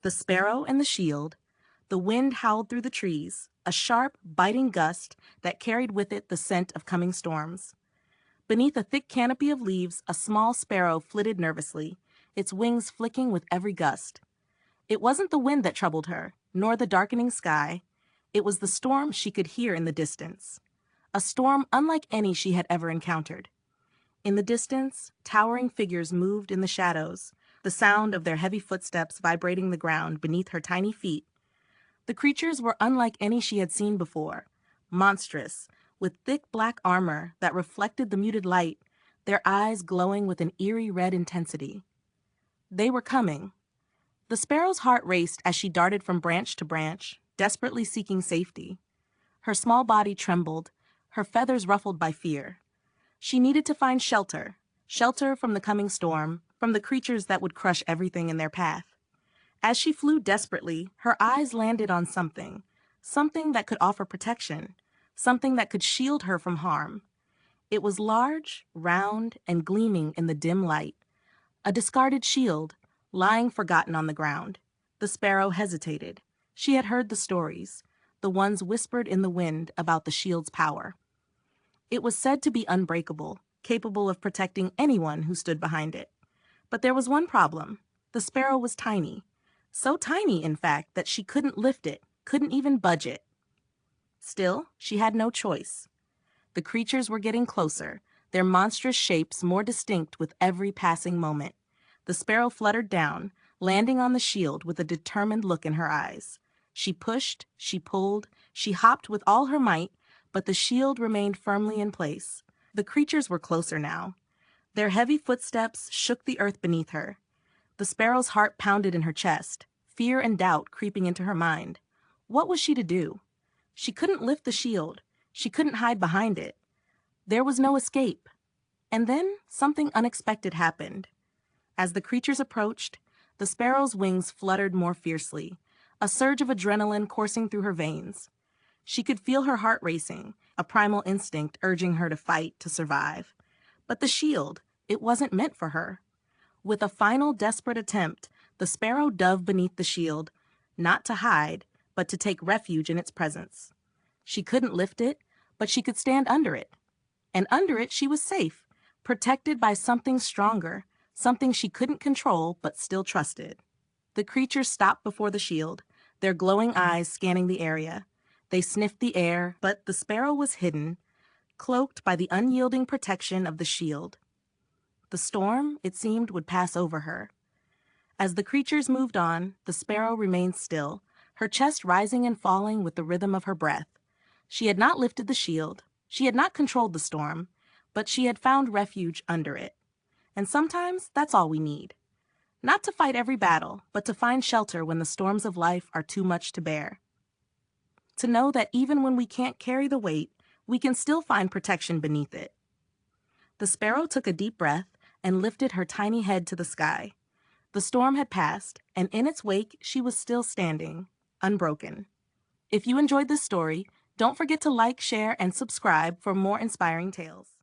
The sparrow and the shield. The wind howled through the trees, a sharp, biting gust that carried with it the scent of coming storms. Beneath a thick canopy of leaves, a small sparrow flitted nervously, its wings flicking with every gust. It wasn't the wind that troubled her, nor the darkening sky. It was the storm she could hear in the distance. A storm unlike any she had ever encountered. In the distance, towering figures moved in the shadows, the sound of their heavy footsteps vibrating the ground beneath her tiny feet. The creatures were unlike any she had seen before, monstrous, with thick black armor that reflected the muted light, their eyes glowing with an eerie red intensity. They were coming. The sparrow's heart raced as she darted from branch to branch, desperately seeking safety. Her small body trembled, her feathers ruffled by fear. She needed to find shelter, shelter from the coming storm, from the creatures that would crush everything in their path. As she flew desperately, her eyes landed on something, something that could offer protection, something that could shield her from harm. It was large, round, and gleaming in the dim light. A discarded shield, lying forgotten on the ground. The sparrow hesitated. She had heard the stories, the ones whispered in the wind about the shield's power. It was said to be unbreakable, capable of protecting anyone who stood behind it. But there was one problem. The sparrow was tiny. So tiny, in fact, that she couldn't lift it, couldn't even budge it. Still, she had no choice. The creatures were getting closer, their monstrous shapes more distinct with every passing moment. The sparrow fluttered down, landing on the shield with a determined look in her eyes. She pushed, she pulled, she hopped with all her might, but the shield remained firmly in place. The creatures were closer now. Their heavy footsteps shook the earth beneath her. The sparrow's heart pounded in her chest, fear and doubt creeping into her mind. What was she to do? She couldn't lift the shield. She couldn't hide behind it. There was no escape. And then something unexpected happened. As the creatures approached, the sparrow's wings fluttered more fiercely, a surge of adrenaline coursing through her veins. She could feel her heart racing, a primal instinct urging her to fight, to survive. But the shield, it wasn't meant for her. With a final desperate attempt, the sparrow dove beneath the shield, not to hide, but to take refuge in its presence. She couldn't lift it, but she could stand under it. And under it she was safe, protected by something stronger, something she couldn't control but still trusted. The creatures stopped before the shield, their glowing eyes scanning the area. They sniffed the air, but the sparrow was hidden, cloaked by the unyielding protection of the shield. The storm, it seemed, would pass over her. As the creatures moved on, the sparrow remained still, her chest rising and falling with the rhythm of her breath. She had not lifted the shield, she had not controlled the storm, but she had found refuge under it. And sometimes that's all we need. Not to fight every battle, but to find shelter when the storms of life are too much to bear. To know that even when we can't carry the weight, we can still find protection beneath it. The sparrow took a deep breath and lifted her tiny head to the sky. The storm had passed, and in its wake she was still standing, unbroken. If you enjoyed this story, don't forget to like, share, and subscribe for more inspiring tales.